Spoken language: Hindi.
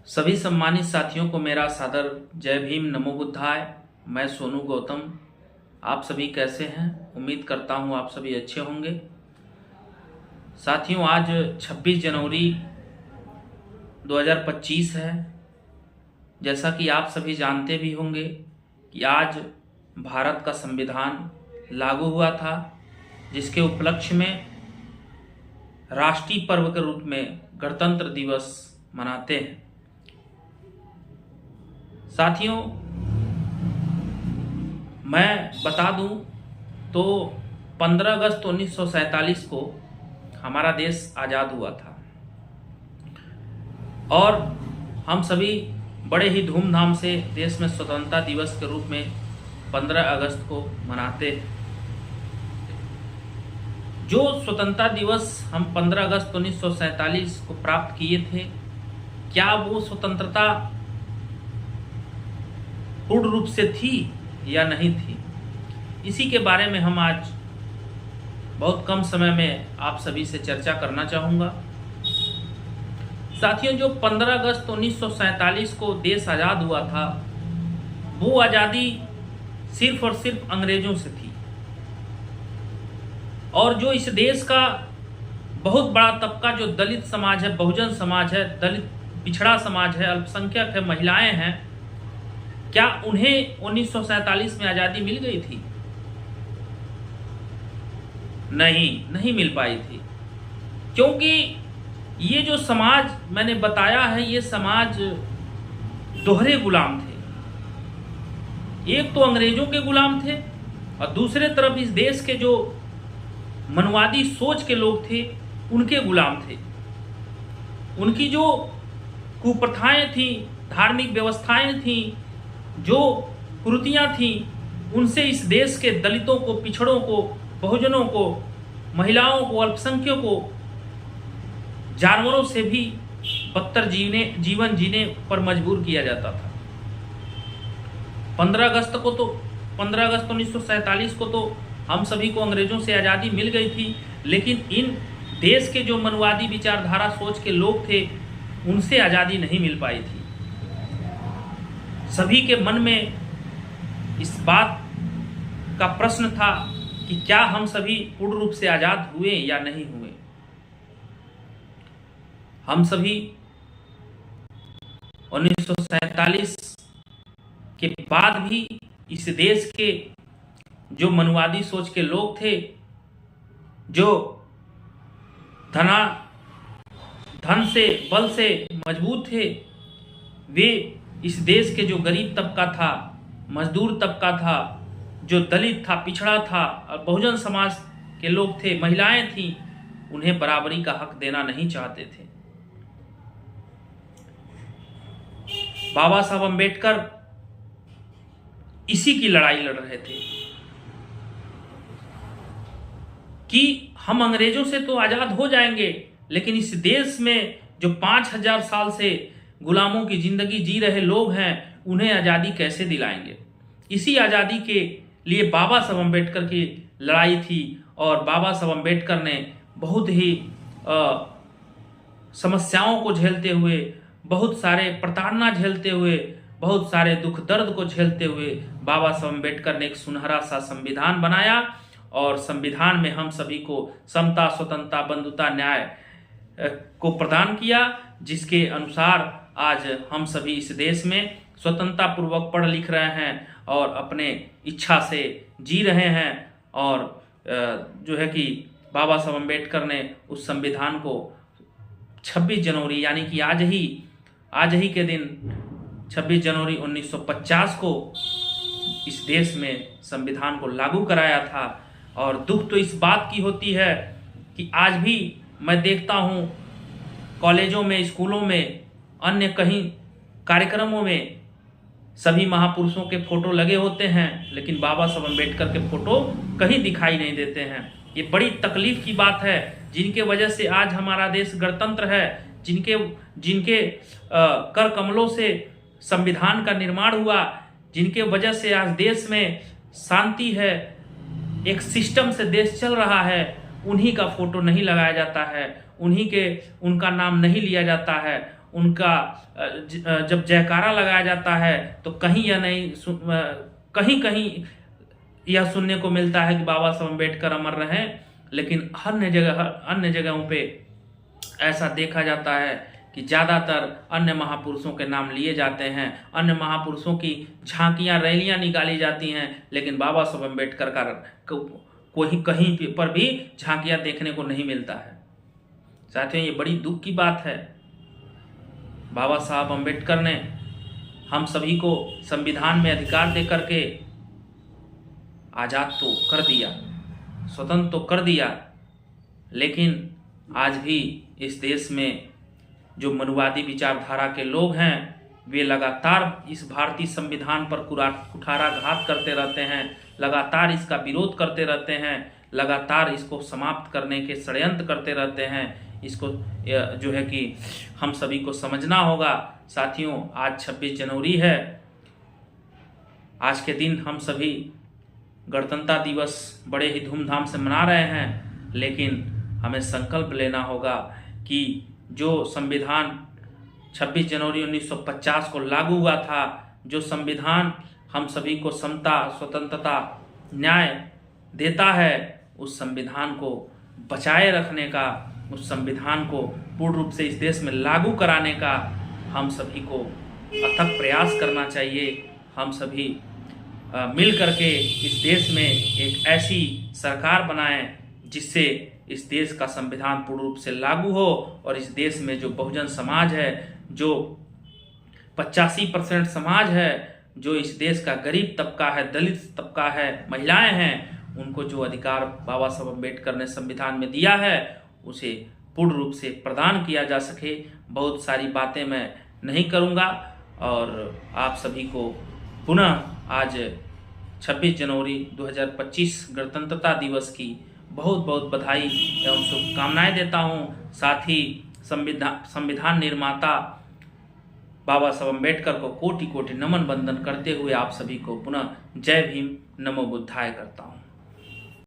सभी सम्मानित साथियों को मेरा सादर जय भीम नमो बुद्धाय। मैं सोनू गौतम। आप सभी कैसे हैं? उम्मीद करता हूं आप सभी अच्छे होंगे। साथियों, आज 26 जनवरी 2025 है। जैसा कि आप सभी जानते भी होंगे कि आज भारत का संविधान लागू हुआ था, जिसके उपलक्ष्य में राष्ट्रीय पर्व के रूप में गणतंत्र दिवस मनाते हैं। साथियों, मैं बता दूं तो 15 अगस्त 1947 को हमारा देश आज़ाद हुआ था और हम सभी बड़े ही धूमधाम से देश में स्वतंत्रता दिवस के रूप में 15 अगस्त को मनाते हैं। जो स्वतंत्रता दिवस हम 15 अगस्त 1947 को प्राप्त किए थे, क्या वो स्वतंत्रता पूर्ण रूप से थी या नहीं थी? इसी के बारे में हम आज बहुत कम समय में आप सभी से चर्चा करना चाहूँगा। साथियों, जो 15 अगस्त 1947 को देश आज़ाद हुआ था, वो आज़ादी सिर्फ और सिर्फ अंग्रेजों से थी। और जो इस देश का बहुत बड़ा तबका, जो दलित समाज है, बहुजन समाज है, दलित पिछड़ा समाज है, अल्पसंख्यक है, महिलाएं हैं, क्या उन्हें 1947 में आज़ादी मिल गई थी? नहीं मिल पाई थी, क्योंकि ये जो समाज मैंने बताया है, ये समाज दोहरे गुलाम थे। एक तो अंग्रेजों के गुलाम थे और दूसरे तरफ इस देश के जो मनवादी सोच के लोग थे, उनके गुलाम थे। उनकी जो कुप्रथाएं थी, धार्मिक व्यवस्थाएं थी, जो कुरीतियां थी, उनसे इस देश के दलितों को, पिछड़ों को, बहुजनों को, महिलाओं को, अल्पसंख्यकों को जानवरों से भी बदतर जीवन जीने पर मजबूर किया जाता था। 15 अगस्त 1947 को तो हम सभी को अंग्रेजों से आज़ादी मिल गई थी, लेकिन इन देश के जो मनवादी विचारधारा सोच के लोग थे, उनसे आज़ादी नहीं मिल पाई थी। सभी के मन में इस बात का प्रश्न था कि क्या हम सभी पूर्ण रूप से आज़ाद हुए या नहीं हुए। हम सभी 1947 के बाद भी इस देश के जो मनवादी सोच के लोग थे, जो धन से, बल से मजबूत थे, वे इस देश के जो गरीब तबका था, मजदूर तबका था, जो दलित था, पिछड़ा था और बहुजन समाज के लोग थे, महिलाएं थीं, उन्हें बराबरी का हक देना नहीं चाहते थे। बाबा साहब अम्बेडकर इसी की लड़ाई लड़ रहे थे कि हम अंग्रेजों से तो आज़ाद हो जाएंगे, लेकिन इस देश में जो 5000 साल से गुलामों की जिंदगी जी रहे लोग हैं, उन्हें आज़ादी कैसे दिलाएंगे। इसी आज़ादी के लिए बाबा साहब अम्बेडकर की लड़ाई थी और बाबा साहब अम्बेडकर ने बहुत ही समस्याओं को झेलते हुए, बहुत सारे प्रताड़ना झेलते हुए, बहुत सारे दुख दर्द को झेलते हुए बाबा साहब अम्बेडकर ने एक सुनहरा सा संविधान बनाया और संविधान में हम सभी को समता, स्वतंत्रता, बंधुता, न्याय को प्रदान किया, जिसके अनुसार आज हम सभी इस देश में स्वतंत्रता पूर्वक पढ़ लिख रहे हैं और अपने इच्छा से जी रहे हैं। और जो है कि बाबा साहब अम्बेडकर ने उस संविधान को 26 जनवरी यानी कि आज ही के दिन 26 जनवरी 1950 को इस देश में संविधान को लागू कराया था। और दुख तो इस बात की होती है कि आज भी मैं देखता हूँ कॉलेजों में, स्कूलों में, अन्य कहीं कार्यक्रमों में सभी महापुरुषों के फोटो लगे होते हैं, लेकिन बाबा साहब अम्बेडकर के फोटो कहीं दिखाई नहीं देते हैं। ये बड़ी तकलीफ की बात है, जिनके वजह से आज हमारा देश गणतंत्र है, जिनके कर कमलों से संविधान का निर्माण हुआ, जिनके वजह से आज देश में शांति है, एक सिस्टम से देश चल रहा है, उन्हीं का फोटो नहीं लगाया जाता है, उनका नाम नहीं लिया जाता है। उनका जब जयकारा लगाया जाता है तो कहीं या नहीं कहीं कहीं यह सुनने को मिलता है कि बाबा साहब अम्बेडकर अमर रहे, लेकिन अन्य जगहों पे ऐसा देखा जाता है कि ज़्यादातर अन्य महापुरुषों के नाम लिए जाते हैं, अन्य महापुरुषों की झांकियां रैलियां निकाली जाती हैं, लेकिन बाबा साहब अम्बेडकर का कोई कहीं पर भी झांकियां देखने को नहीं मिलता है। साथियों, ये बड़ी दुख की बात है। बाबा साहब अम्बेडकर ने हम सभी को संविधान में अधिकार दे करके आज़ाद तो कर दिया, स्वतंत्र तो कर दिया, लेकिन आज भी इस देश में जो मनुवादी विचारधारा के लोग हैं वे लगातार इस भारतीय संविधान पर कुठाराघात करते रहते हैं, लगातार इसका विरोध करते रहते हैं, लगातार इसको समाप्त करने के षड्यंत्र करते रहते हैं। इसको जो है कि हम सभी को समझना होगा। साथियों, आज 26 जनवरी है। आज के दिन हम सभी गणतंत्र दिवस बड़े ही धूमधाम से मना रहे हैं, लेकिन हमें संकल्प लेना होगा कि जो संविधान 26 जनवरी 1950 को लागू हुआ था, जो संविधान हम सभी को समता, स्वतंत्रता, न्याय देता है, उस संविधान को बचाए रखने का, उस संविधान को पूर्ण रूप से इस देश में लागू कराने का हम सभी को अथक प्रयास करना चाहिए। हम सभी मिल करके इस देश में एक ऐसी सरकार बनाएं जिससे इस देश का संविधान पूर्ण रूप से लागू हो और इस देश में जो बहुजन समाज है, जो 85% समाज है, जो इस देश का गरीब तबका है, दलित तबका है, महिलाएं हैं, उनको जो अधिकार बाबा साहब अम्बेडकर ने संविधान में दिया है उसे पूर्ण रूप से प्रदान किया जा सके। बहुत सारी बातें मैं नहीं करूंगा और आप सभी को पुनः आज 26 जनवरी 2025 गणतंत्रता दिवस की बहुत बहुत बधाई एवं शुभकामनाएं देता हूं। साथ ही संविधान निर्माता बाबा साहब अम्बेडकर को कोटि कोटि नमन बंदन करते हुए आप सभी को पुनः जय भीम, नमो बुद्धाय करता हूं।